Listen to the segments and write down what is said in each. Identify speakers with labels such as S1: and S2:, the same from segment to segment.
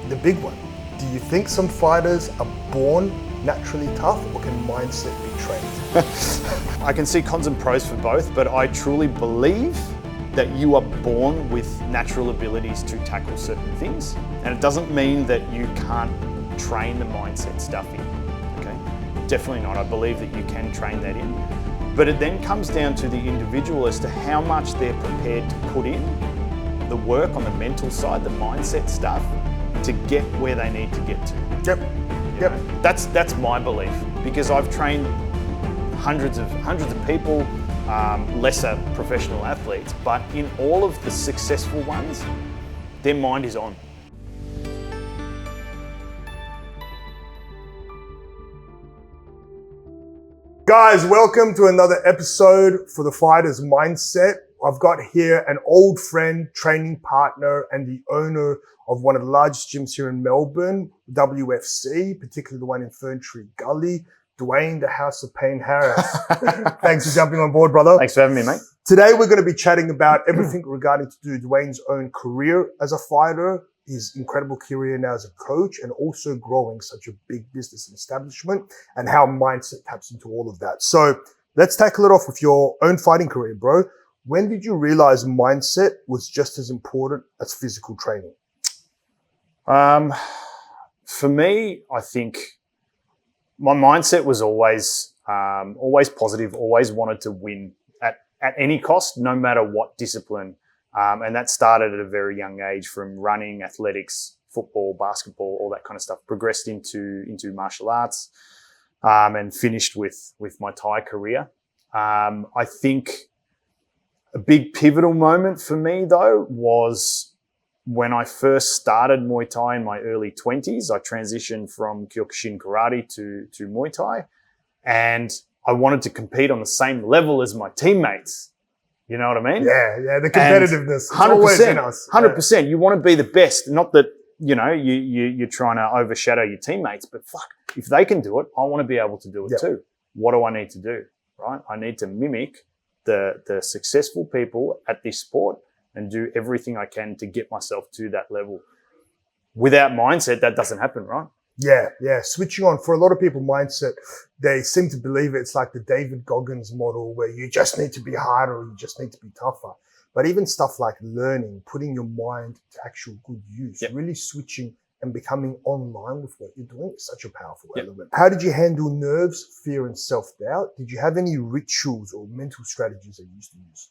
S1: the big one. Do you think some fighters are born naturally tough, or can mindset be trained?
S2: I can see cons and pros for both, but I truly believe that you are born with natural abilities to tackle certain things. And it doesn't mean that you can't train the mindset stuff in, okay? Definitely not. I believe that you can train that in. But it then comes down to the individual as to how much they're prepared to put in the work on the mental side, the mindset stuff, to get where they need to get to.
S1: Yep.
S2: That's my belief, because I've trained hundreds of people, lesser professional athletes, but in all of the successful ones, their mind is on.
S1: Guys, welcome to another episode for the Fighter's Mindset. I've got here an old friend, training partner, and the owner of one of the largest gyms here in Melbourne, WFC, particularly the one in Fern Tree Gully, Dwayne, the House of Pain Harris. Thanks for jumping on board, brother.
S2: Thanks for having me, mate.
S1: Today, we're going to be chatting about everything regarding to do Dwayne's own career as a fighter, his incredible career now as a coach, and also growing such a big business and establishment, and how mindset taps into all of that. So let's tackle it off with your own fighting career, bro. When did you realize mindset was just as important as physical training?
S2: For me, I think my mindset was always positive, always wanted to win at any cost, no matter what discipline. And that started at a very young age, from running, athletics, football, basketball, all that kind of stuff. Progressed into martial arts, and finished with my Thai career. I think a big pivotal moment for me, though, was when I first started Muay Thai in my early 20s. I transitioned from Kyokushin Karate to Muay Thai, and I wanted to compete on the same level as my teammates. You know what I mean?
S1: Yeah, the competitiveness.
S2: 100%. 100%. You want to be the best. Not that, you're trying to overshadow your teammates, but fuck, if they can do it, I want to be able to do it too. What do I need to do, right? I need to mimic the successful people at this sport and do everything I can to get myself to that level. Without mindset, that doesn't happen, right?
S1: Yeah. Switching on. For a lot of people, mindset, they seem to believe it's like the David Goggins model, where you just need to be harder or you just need to be tougher. But even stuff like learning, putting your mind to actual good use, really switching and becoming online with what you're doing is such a powerful element. How did you handle nerves, fear, and self-doubt? Did you have any rituals or mental strategies that you used to use?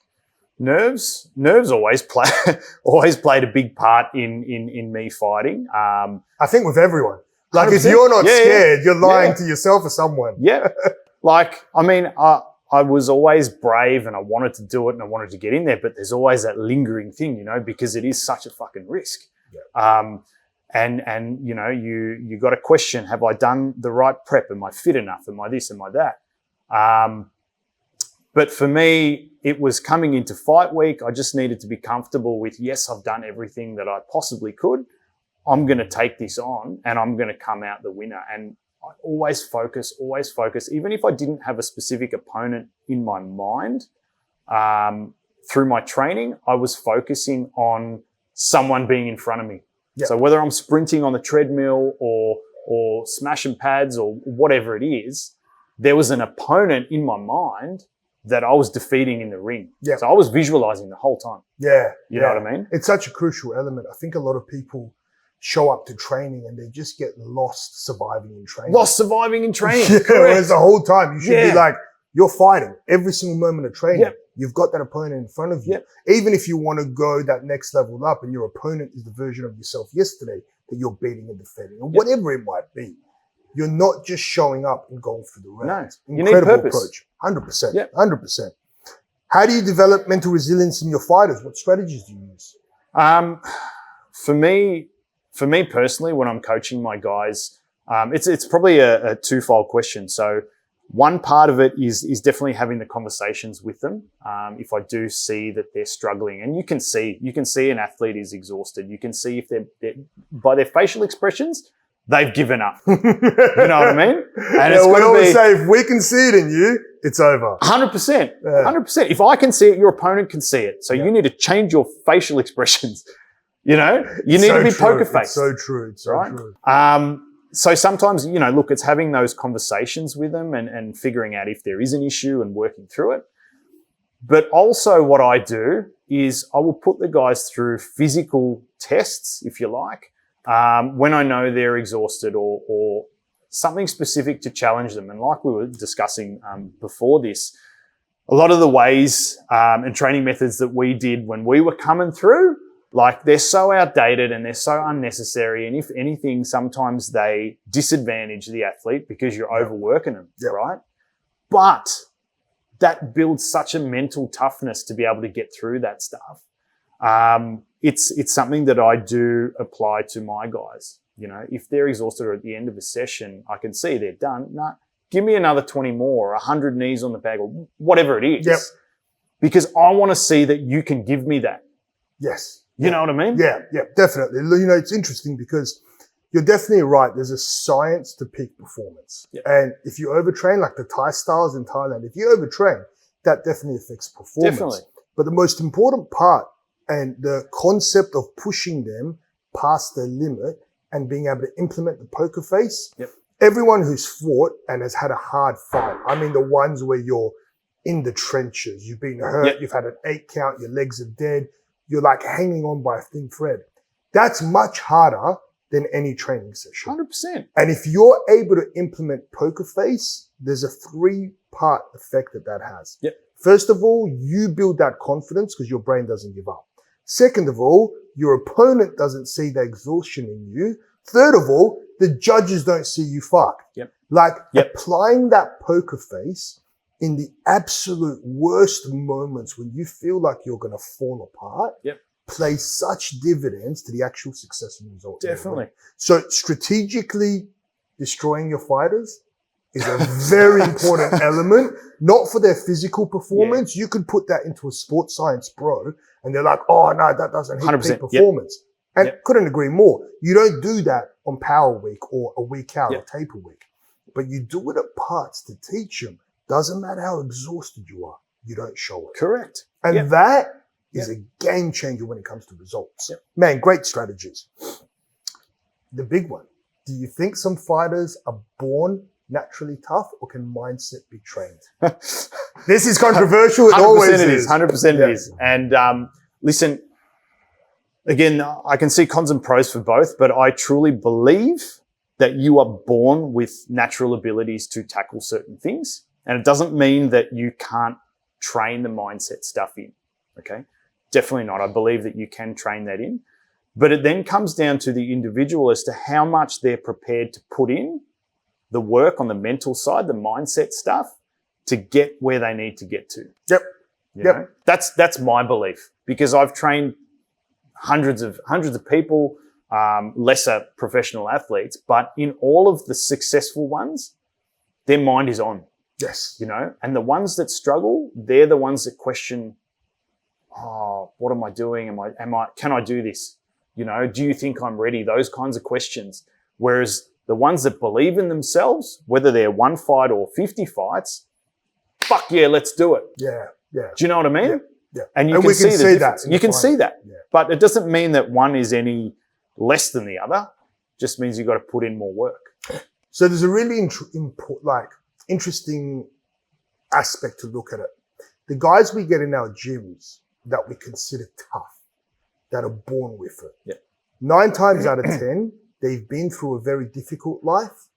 S2: Nerves always played a big part in me fighting.
S1: I think with everyone. Like, 100%. If you're not scared, you're lying to yourself or someone.
S2: Yeah. Like, I mean, I was always brave and I wanted to do it and I wanted to get in there, but there's always that lingering thing, because it is such a fucking risk. Yeah. And you got to question, have I done the right prep? Am I fit enough? Am I this? Am I that? But for me, it was coming into fight week. I just needed to be comfortable with, yes, I've done everything that I possibly could. I'm going to take this on and I'm going to come out the winner. And I always focus. Even if I didn't have a specific opponent in my mind, through my training, I was focusing on someone being in front of me. Yep. So whether I'm sprinting on the treadmill or smashing pads or whatever it is, there was an opponent in my mind that I was defeating in the ring. Yep. So I was visualizing the whole time.
S1: Yeah.
S2: You know what I mean?
S1: It's such a crucial element. I think a lot of people show up to training and they just get lost surviving in training. Whereas the whole time you should be like, you're fighting every single moment of training. Yep. You've got that opponent in front of you. Yep. Even if you want to go that next level up and your opponent is the version of yourself yesterday that you're beating and defending, or whatever it might be, you're not just showing up and going through the rounds.
S2: No, incredible you need purpose.
S1: Approach. 100%. 100%. How do you develop mental resilience in your fighters? What strategies do you use?
S2: For me personally, when I'm coaching my guys, it's probably a twofold question. So one part of it is definitely having the conversations with them. If I do see that they're struggling, and you can see an athlete is exhausted. You can see if they're by their facial expressions, they've given up. You know what I mean?
S1: And it's we always say, if we can see it in you, it's over.
S2: 100%. 100%. If I can see it, your opponent can see it. So you need to change your facial expressions. You know, you need to be poker faced.
S1: It's so true. It's so
S2: right?
S1: true.
S2: So sometimes, you know, look, it's having those conversations with them and figuring out if there is an issue and working through it. But also what I do is I will put the guys through physical tests, if you like, when I know they're exhausted or something specific to challenge them. And like we were discussing before this, a lot of the ways and training methods that we did when we were coming through, like they're so outdated and they're so unnecessary. And if anything, sometimes they disadvantage the athlete because you're overworking them, right? But that builds such a mental toughness to be able to get through that stuff. It's something that I do apply to my guys. You know, if they're exhausted or at the end of a session, I can see they're done. No, give me another 20 more or 100 knees on the bag or whatever it is.
S1: Yep.
S2: Because I want to see that you can give me that.
S1: Yes.
S2: You know what I mean?
S1: Yeah, definitely. You know, it's interesting because you're definitely right. There's a science to peak performance. Yep. And if you overtrain, like the Thai styles in Thailand, if you overtrain, that definitely affects performance.
S2: Definitely.
S1: But the most important part and the concept of pushing them past their limit and being able to implement the poker face, everyone who's fought and has had a hard fight, I mean the ones where you're in the trenches, you've been hurt, you've had an 8 count, your legs are dead, you're like hanging on by a thin thread. That's much harder than any training session.
S2: 100%.
S1: And if you're able to implement poker face, there's a 3-part effect that has. First of all, you build that confidence because your brain doesn't give up. Second of all, your opponent doesn't see the exhaustion in you. Third of all, the judges don't see you fucked. Like applying that poker face in the absolute worst moments when you feel like you're going to fall apart, plays such dividends to the actual success and result.
S2: Definitely.
S1: So strategically destroying your fighters is a very important element, not for their physical performance. You could put that into a sports science bro and they're like, oh no, that doesn't hit peak performance. And couldn't agree more. You don't do that on power week or a week out or taper week, but you do it at parts to teach them. Doesn't matter how exhausted you are, you don't show it.
S2: Correct.
S1: And that is a game changer when it comes to results. Man, great strategies. The big one. Do you think some fighters are born naturally tough or can mindset be trained? This is controversial. It always is.
S2: 100% it is. And listen, again, I can see cons and pros for both, but I truly believe that you are born with natural abilities to tackle certain things. And it doesn't mean that you can't train the mindset stuff in, okay? Definitely not. I believe that you can train that in. But it then comes down to the individual as to how much they're prepared to put in the work on the mental side, the mindset stuff, to get where they need to get to. You know? That's my belief, because I've trained hundreds of people, lesser professional athletes, but in all of the successful ones, their mind is on. You know, and the ones that struggle, they're the ones that question, oh, what am I doing? Can I do this? You know, do you think I'm ready? Those kinds of questions. Whereas the ones that believe in themselves, whether they're 1 fight or 50 fights, fuck yeah, let's do it. Do you know what I mean? And you can see that. You can see that. But it doesn't mean that one is any less than the other. It just means you've got to put in more work.
S1: So there's a really interesting aspect to look at it. The guys we get in our gyms that we consider tough, that are born with it, 9 times out of 10, they've been through a very difficult life.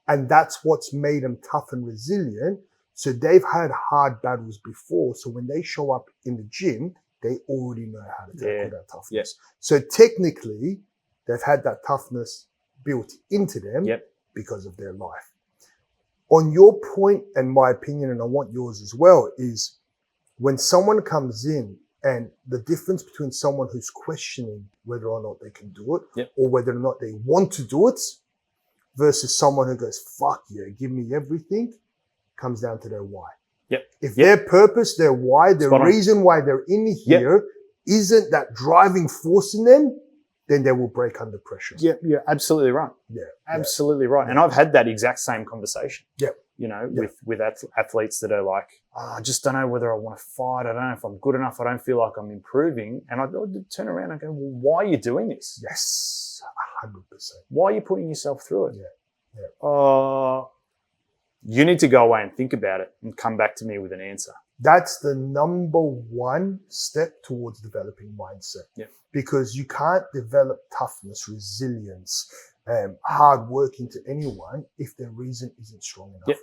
S1: And that's what's made them tough and resilient. So they've had hard battles before. So when they show up in the gym, they already know how to tackle that toughness. So technically, they've had that toughness built into them because of their life. On your point and my opinion, and I want yours as well, is when someone comes in and the difference between someone who's questioning whether or not they can do it or whether or not they want to do it versus someone who goes, fuck yeah, give me everything, comes down to their why. If their purpose, their why, their reason why they're in here isn't that driving force in them, then they will break under pressure.
S2: You're absolutely right. Absolutely right. And I've had that exact same conversation. you know, with athletes that are like, oh, I just don't know whether I want to fight. I don't know if I'm good enough. I don't feel like I'm improving. And I turn around and go, well, why are you doing this?
S1: Yes, 100%.
S2: Why are you putting yourself through it? You need to go away and think about it and come back to me with an answer.
S1: That's the number one step towards developing mindset.
S2: Yeah.
S1: Because you can't develop toughness, resilience, hard working to anyone if their reason isn't strong enough.
S2: Yeah.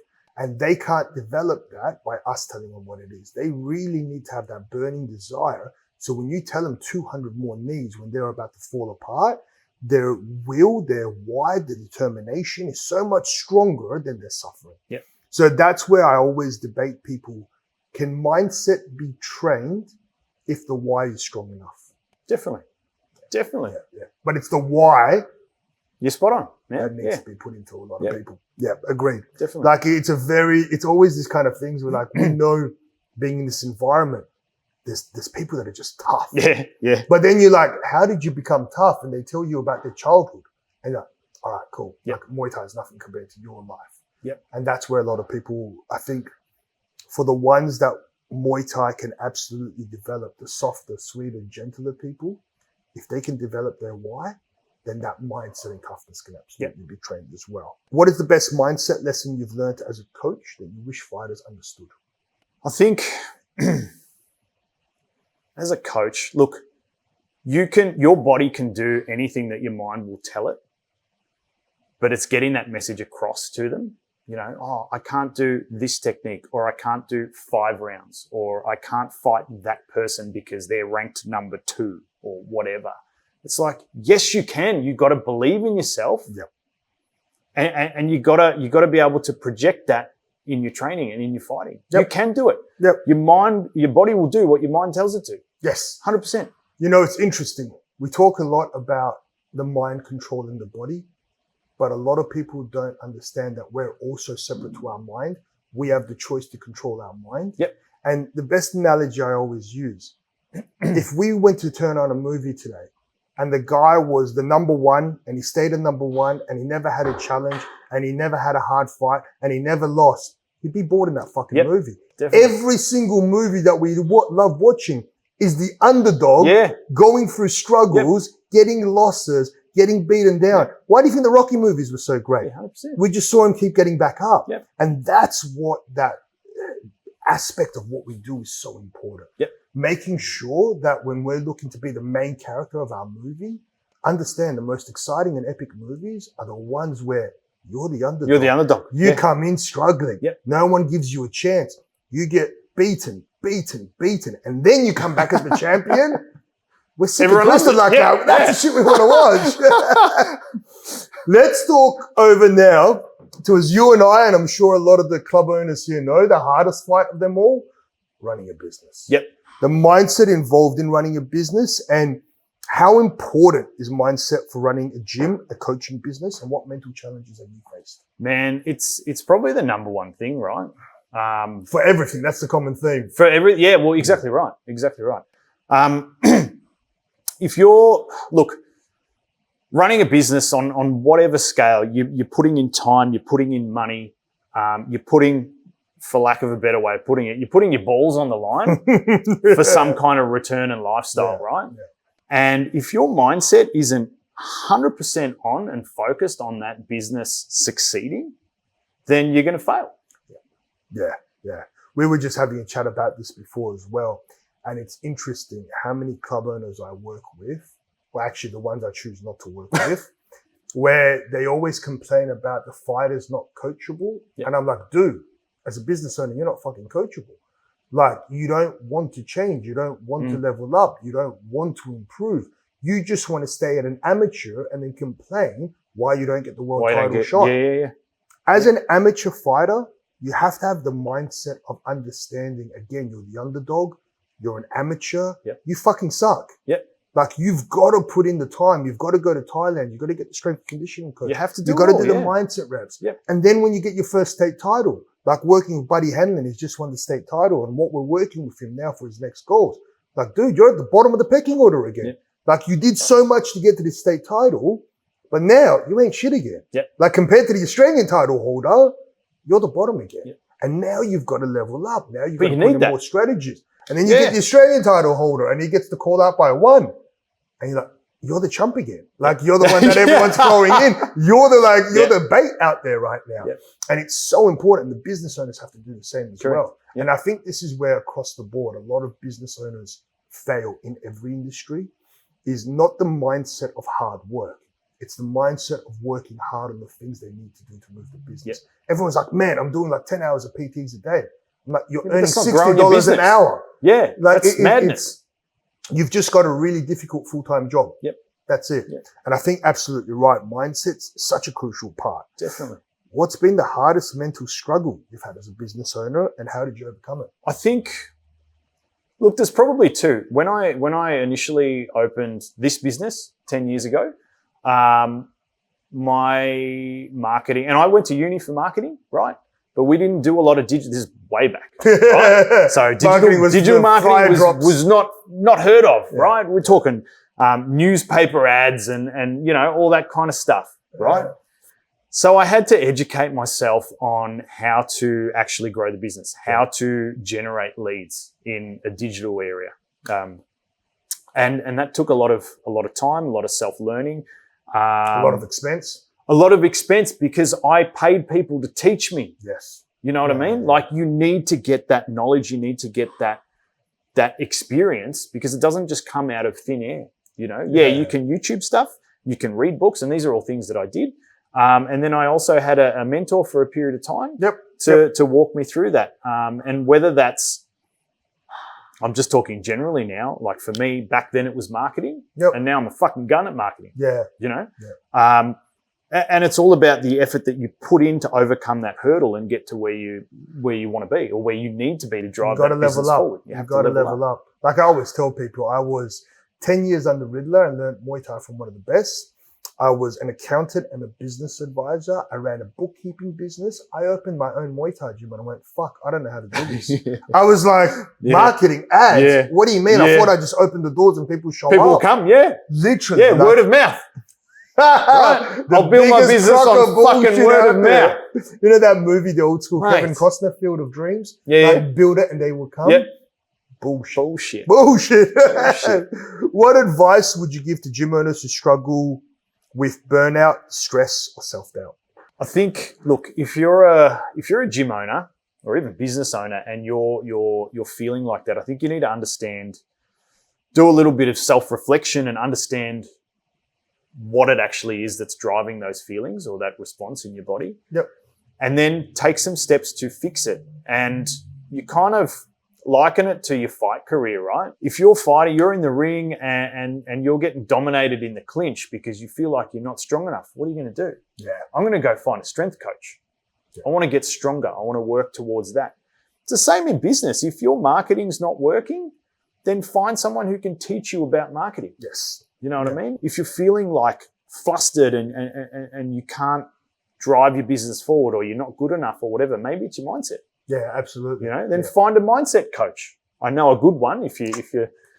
S1: And they can't develop that by us telling them what it is. They really need to have that burning desire. So when you tell them 200 more needs when they're about to fall apart, their will, their why, their determination is so much stronger than their suffering.
S2: Yeah.
S1: So that's where I always debate people. Can mindset be trained if the why is strong enough?
S2: Definitely.
S1: Yeah. But it's the why.
S2: You're spot on.
S1: That needs to be put into a lot of people. Yeah, agreed.
S2: Definitely.
S1: Like it's always this kind of things where like, we know being in this environment, there's people that are just tough.
S2: Yeah.
S1: But then you're like, how did you become tough? And they tell you about their childhood. And you're like, all right, cool.
S2: Yeah.
S1: Like Muay Thai is nothing compared to your life.
S2: Yep.
S1: And that's where a lot of people, I think, for the ones that Muay Thai can absolutely develop, the softer, sweeter, gentler people, if they can develop their why, then that mindset and toughness can absolutely be trained as well. What is the best mindset lesson you've learned as a coach that you wish fighters understood?
S2: I think as a coach, look, your body can do anything that your mind will tell it, but it's getting that message across to them. You know, oh, I can't do this technique, or I can't do 5 rounds, or I can't fight that person because they're ranked number 2 or whatever. It's like, yes, you can. You got to believe in yourself.
S1: Yep.
S2: And you got to be able to project that in your training and in your fighting.
S1: Yep.
S2: You can do it.
S1: Yep.
S2: Your body will do what your mind tells it to.
S1: Yes.
S2: 100%.
S1: You know, it's interesting. We talk a lot about the mind controlling the body, but a lot of people don't understand that we're also separate to our mind. We have the choice to control our mind.
S2: Yep.
S1: And the best analogy I always use, if we went to turn on a movie today and the guy was the number 1 and he stayed at number 1 and he never had a challenge and he never had a hard fight and he never lost, he'd be bored in that fucking movie.
S2: Definitely.
S1: Every single movie that we love watching is the underdog going through struggles, getting losses, getting beaten down. Why do you think the Rocky movies were so great?
S2: 100%.
S1: We just saw him keep getting back up.
S2: Yep.
S1: And that's what that aspect of what we do is so important.
S2: Yep.
S1: Making sure that when we're looking to be the main character of our movie, understand the most exciting and epic movies are the ones where you're the underdog.
S2: You're the underdog.
S1: You come in struggling.
S2: Yep.
S1: No one gives you a chance. You get beaten. And then you come back as the champion. We're sick of twisted like that. That's the shit we want to watch. Let's talk over now to you and I, and I'm sure a lot of the club owners here know, the hardest fight of them all, running a business.
S2: Yep.
S1: The mindset involved in running a business, and how important is mindset for running a gym, a coaching business, and what mental challenges have you faced? Man,
S2: it's probably the number one thing, right?
S1: For everything, that's the common theme.
S2: Well, exactly right. If you're, running a business on whatever scale, you're putting in time, you're putting in money, you're putting, for lack of a better way of putting it, you're putting your balls on the line for some kind of return and lifestyle, right? Yeah. And if your mindset isn't 100% on and focused on that business succeeding, then you're going to fail.
S1: Yeah. We were just having a chat about this before as well. And it's interesting how many club owners I work with, well, actually the ones I choose not to work with, where they always complain about the fighters not coachable. Yeah. And I'm like, dude, as a business owner, you're not fucking coachable. Like, you don't want to change. You don't want to level up. You don't want to improve. You just want to stay at an amateur and then complain why you don't get the world title shot.
S2: Yeah.
S1: As an amateur fighter, you have to have the mindset of understanding, again, you're the underdog. You're an amateur.
S2: Yep.
S1: You fucking suck.
S2: Yep.
S1: Like, you've got to put in the time. You've got to go to Thailand. You've got to get the strength and conditioning coach.
S2: You have to do
S1: You've got to do the mindset reps.
S2: Yep.
S1: And then when you get your first state title, like working with Buddy Hanlon, he's just won the state title. And what we're working with him now for his next goals. Like, dude, you're at the bottom of the pecking order again.
S2: Yep.
S1: Like, you did so much to get to this state title, but now you ain't shit again.
S2: Yep.
S1: Like, compared to the Australian title holder, you're the bottom again.
S2: Yeah.
S1: And now you've got to level up. Now you've got to
S2: you
S1: put
S2: need
S1: in
S2: that.
S1: more strategies. And then you get the Australian title holder and he gets the call out by one. And you're like, you're the chump again. Like you're the one that everyone's throwing in. You're the bait out there right now.
S2: Yeah.
S1: And it's so important. The business owners have to do the same as
S2: Correct.
S1: well. Yeah. And I think this is where across the board, a lot of business owners fail in every industry is not the mindset of hard work. It's the mindset of working hard on the things they need to do to move the business. Yeah. Everyone's like, man, I'm doing like 10 hours of PTs a day. I'm like, you're earning $60 an hour.
S2: Yeah,
S1: like
S2: that's madness.
S1: You've just got a really difficult full-time job.
S2: Yep.
S1: That's it.
S2: Yep.
S1: And I think absolutely right. Mindset's such a crucial part.
S2: Definitely.
S1: What's been the hardest mental struggle you've had as a business owner and how did you overcome it?
S2: I think, look, there's probably two. When I initially opened this business 10 years ago, my marketing, and I went to uni for marketing, right? But we didn't do a lot of digital, this is way back, right? So digital marketing was not heard of, yeah. Right? We're talking newspaper ads and you know, all that kind of stuff, right? Yeah. So I had to educate myself on how to actually grow the business, how to generate leads in a digital area. And that took a lot of time, a lot of self-learning.
S1: A lot of expense.
S2: A lot of expense because I paid people to teach me.
S1: Yes.
S2: You know what I mean? Like you need to get that knowledge. You need to get that experience because it doesn't just come out of thin air. You know, you can YouTube stuff, you can read books, and these are all things that I did. And then I also had a mentor for a period of time to walk me through that. And whether that's, I'm just talking generally now, like for me, back then it was marketing and now I'm a fucking gun at marketing. Yeah. You know? Yeah. And it's all about the effort that you put in to overcome that hurdle and get to where you want to be or where you need to be to drive that business forward.
S1: You've got to level up. Like I always tell people, I was 10 years under Riddler and learned Muay Thai from one of the best. I was an accountant and a business advisor. I ran a bookkeeping business. I opened my own Muay Thai gym and I went, fuck, I don't know how to do this. I was like, marketing, ads. Yeah. What do you mean? I thought I just opened the doors and people show up.
S2: People will come,
S1: Literally.
S2: Yeah, word of mouth. Right. I'll build my business on fucking word of mouth.
S1: You know that movie, the old school Kevin Costner, Field of Dreams?
S2: Yeah.
S1: Like, build it and they will come?
S2: Yep.
S1: Bullshit.
S2: Bullshit.
S1: What advice would you give to gym owners who struggle with burnout, stress, or self-doubt?
S2: I think, look, if you're a gym owner or even business owner and you're feeling like that, I think you need to understand, do a little bit of self-reflection and understand what it actually is that's driving those feelings or that response in your body.
S1: Yep.
S2: And then take some steps to fix it. And you kind of liken it to your fight career, right? If you're fighting, you're in the ring and you're getting dominated in the clinch because you feel like you're not strong enough, what are you going to do?
S1: Yeah.
S2: I'm going to go find a strength coach. Yeah. I want to get stronger. I want to work towards that. It's the same in business. If your marketing's not working, then find someone who can teach you about marketing.
S1: Yes.
S2: You know what I mean? If you're feeling like flustered and you can't drive your business forward or you're not good enough or whatever, maybe it's your mindset.
S1: Yeah, absolutely.
S2: You know, then find a mindset coach. I know a good one if you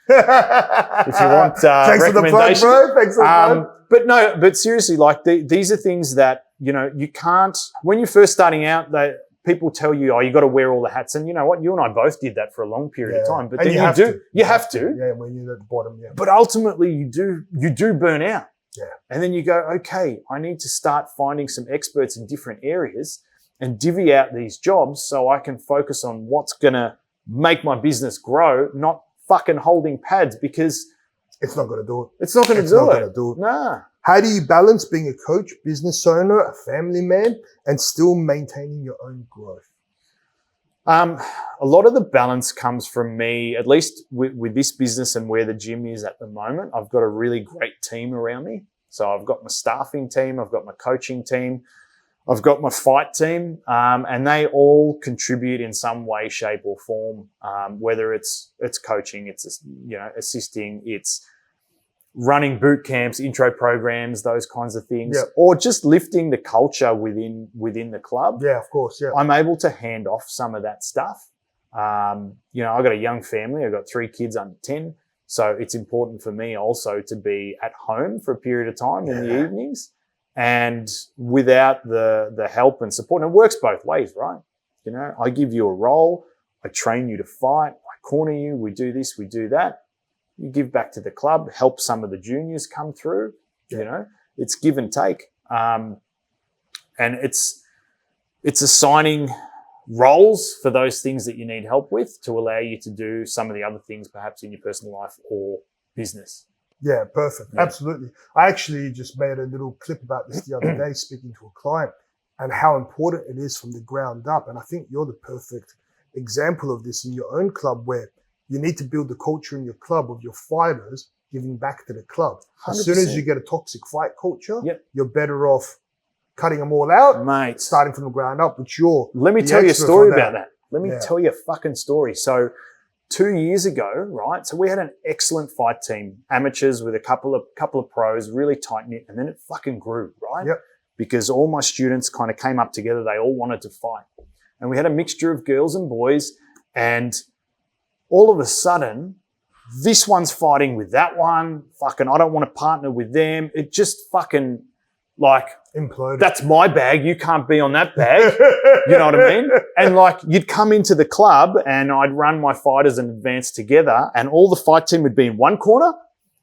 S2: want
S1: Thanks
S2: recommendation.
S1: For the plug, bro. Thanks for the plug.
S2: But seriously, like these are things that, you know, you can't, when you're first starting out, people tell you, oh, you got to wear all the hats. And you know what? You and I both did that for a long period of time. But then you have to.
S1: Yeah, when you're at the bottom, yeah.
S2: But ultimately you do burn out.
S1: Yeah.
S2: And then you go, okay, I need to start finding some experts in different areas and divvy out these jobs so I can focus on what's going to make my business grow, not fucking holding pads because
S1: it's not going to do it.
S2: It's not going to do it. Nah.
S1: How do you balance being a coach, business owner, a family man, and still maintaining your own growth?
S2: A lot of the balance comes from me, at least with this business and where the gym is at the moment. I've got a really great team around me. So I've got my staffing team, I've got my coaching team, I've got my fight team, and they all contribute in some way, shape, or form. Whether it's coaching, it's assisting, it's running boot camps, intro programs, those kinds of things, or just lifting the culture within the club.
S1: Yeah, of course. Yeah,
S2: I'm able to hand off some of that stuff. I've got a young family. I've got 3 kids under 10, so it's important for me also to be at home for a period of time in the evenings. And without the help and support, and it works both ways, right? You know, I give you a role, I train you to fight, I corner you, we do this, we do that. You give back to the club, help some of the juniors come through, you know, it's give and take. And it's assigning roles for those things that you need help with to allow you to do some of the other things perhaps in your personal life or business.
S1: Yeah, perfect. Yeah. Absolutely. I actually just made a little clip about this the other day speaking to a client and how important it is from the ground up. And I think you're the perfect example of this in your own club, where you need to build the culture in your club of your fighters giving back to the club. 100%. As soon as you get a toxic fight culture, you're better off cutting them all out,
S2: mate,
S1: starting from the ground up, which you're
S2: Let me tell you a story about that. Let me tell you a fucking story. So 2 years ago, right? So we had an excellent fight team, amateurs with a couple of pros, really tight knit, and then it fucking grew, right?
S1: Yep.
S2: Because all my students kind of came up together. They all wanted to fight, and we had a mixture of girls and boys. And all of a sudden, this one's fighting with that one. Fucking, I don't want to partner with them. It just fucking like
S1: imploded.
S2: That's my bag. You can't be on that bag. You know what I mean? And like, you'd come into the club and I'd run my fighters and advance together, and all the fight team would be in one corner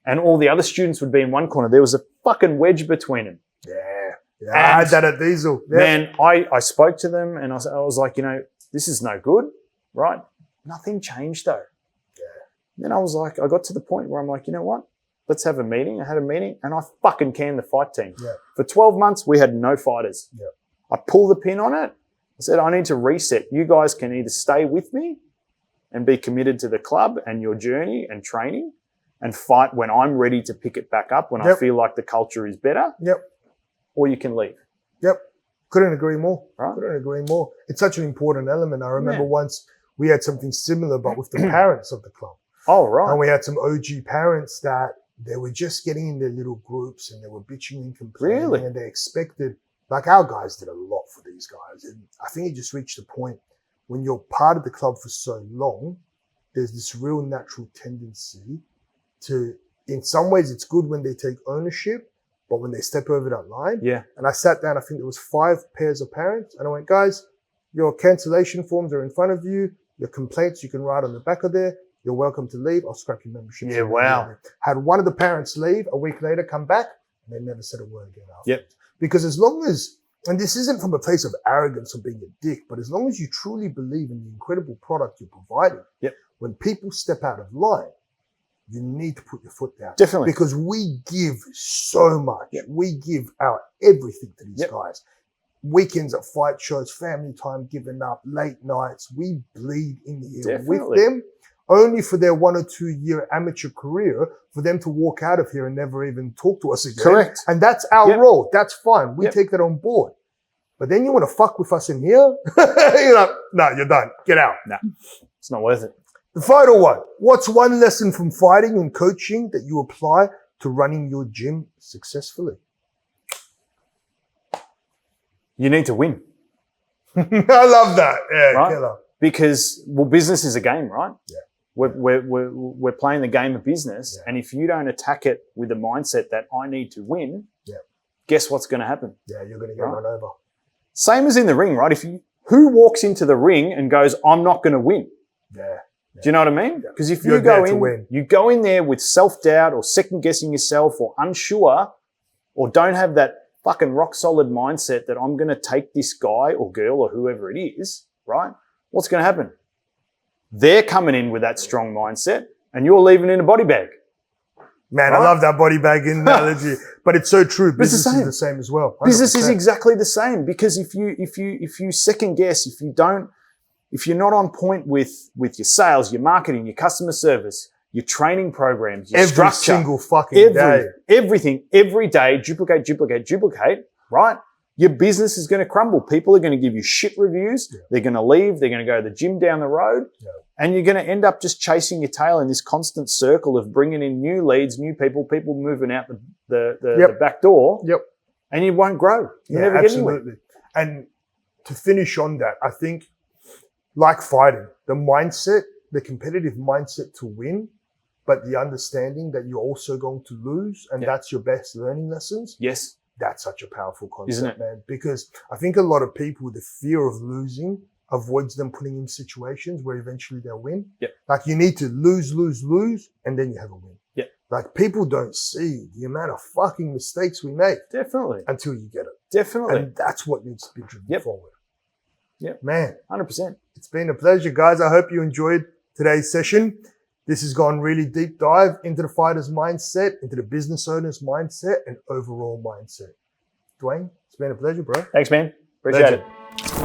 S2: and all the other students would be in one corner. There was a fucking wedge between them.
S1: Yeah, I had that at Diesel. Yeah.
S2: Man, I spoke to them and I was like, you know, this is no good, right? Nothing changed though.
S1: Yeah.
S2: Then I was like, I got to the point where I'm like, you know what? Let's have a meeting. I had a meeting and I fucking canned the fight team.
S1: Yeah.
S2: For 12 months, we had no fighters.
S1: Yeah.
S2: I pulled the pin on it. I said, I need to reset. You guys can either stay with me and be committed to the club and your journey and training and fight when I'm ready to pick it back up, when I feel like the culture is better.
S1: Yep.
S2: Or you can leave.
S1: Yep. Couldn't agree more.
S2: Right?
S1: Couldn't agree more. It's such an important element. I remember once we had something similar, but with the parents of the club.
S2: Oh, right.
S1: And we had some OG parents that they were just getting in their little groups and they were bitching and complaining.
S2: Really?
S1: And they expected, like our guys did a lot for these guys. And I think it just reached a point when you're part of the club for so long, there's this real natural tendency to, in some ways it's good when they take ownership, but when they step over that line.
S2: Yeah.
S1: And I sat down, I think there was 5 pairs of parents, and I went, guys, your cancellation forms are in front of you. Your complaints you can write on the back of there. You're welcome to leave. I'll scrap your membership.
S2: Yeah, wow.
S1: Had one of the parents leave, a week later come back, and they never said a word again after.
S2: Yep.
S1: Because as long as, and this isn't from a place of arrogance or being a dick, but as long as you truly believe in the incredible product you're providing, when people step out of line, you need to put your foot down.
S2: Definitely.
S1: Because we give so much. We give our everything to these guys. Weekends at fight shows, family time given up, late nights. We bleed in here with them, only for their 1 or 2 year amateur career, for them to walk out of here and never even talk to us again.
S2: Correct.
S1: And that's our role. That's fine. We take that on board. But then you want to fuck with us in here? You're like, no, you're done. Get out.
S2: No, it's not worth it.
S1: The final one. What's one lesson from fighting and coaching that you apply to running your gym successfully?
S2: You need to win.
S1: I love that. Yeah,
S2: right?
S1: Killer.
S2: Because, well, business is a game, right?
S1: Yeah.
S2: We're playing the game of business. And if you don't attack it with the mindset that I need to win, guess what's going to happen?
S1: Yeah, you're going to get run over.
S2: Same as in the ring, right? Who walks into the ring and goes, I'm not going to win?
S1: Yeah.
S2: Do you know what I mean? Because if you go in there with self-doubt or second-guessing yourself or unsure or don't have that fucking rock-solid mindset that I'm going to take this guy or girl or whoever it is, right? What's going to happen? They're coming in with that strong mindset and you're leaving in a body bag.
S1: Man, right? I love that body bag analogy, but it's so true. Business is the same as well. 100%.
S2: Business is exactly the same because if you second guess, if you're not on point with your sales, your marketing, your customer service, your training programs, your structure,
S1: every single fucking day,
S2: everything, every day, duplicate, right? Your business is going to crumble. People are going to give you shit reviews. Yeah. They're going to leave. They're going to go to the gym down the road. Yeah. And you're going to end up just chasing your tail in this constant circle of bringing in new leads, new people moving out the back door.
S1: Yep.
S2: And you won't grow. You never get anywhere.
S1: And to finish on that, I think like fighting, the mindset, the competitive mindset to win, but the understanding that you're also going to lose and that's your best learning lessons.
S2: Yes.
S1: That's such a powerful concept,
S2: Isn't it?
S1: man. Because I think a lot of people, the fear of losing avoids them putting in situations where eventually they'll win.
S2: Yep.
S1: Like you need to lose, and then you have a win.
S2: Yep.
S1: Like people don't see the amount of fucking mistakes we make
S2: Definitely.
S1: until you get it.
S2: Definitely.
S1: And that's what needs to be driven forward.
S2: Yep.
S1: Man.
S2: 100%.
S1: It's been a pleasure, guys. I hope you enjoyed today's session. This has gone really deep dive into the fighter's mindset, into the business owner's mindset, and overall mindset. Dwayne, it's been a pleasure, bro.
S2: Thanks, man. Appreciate it.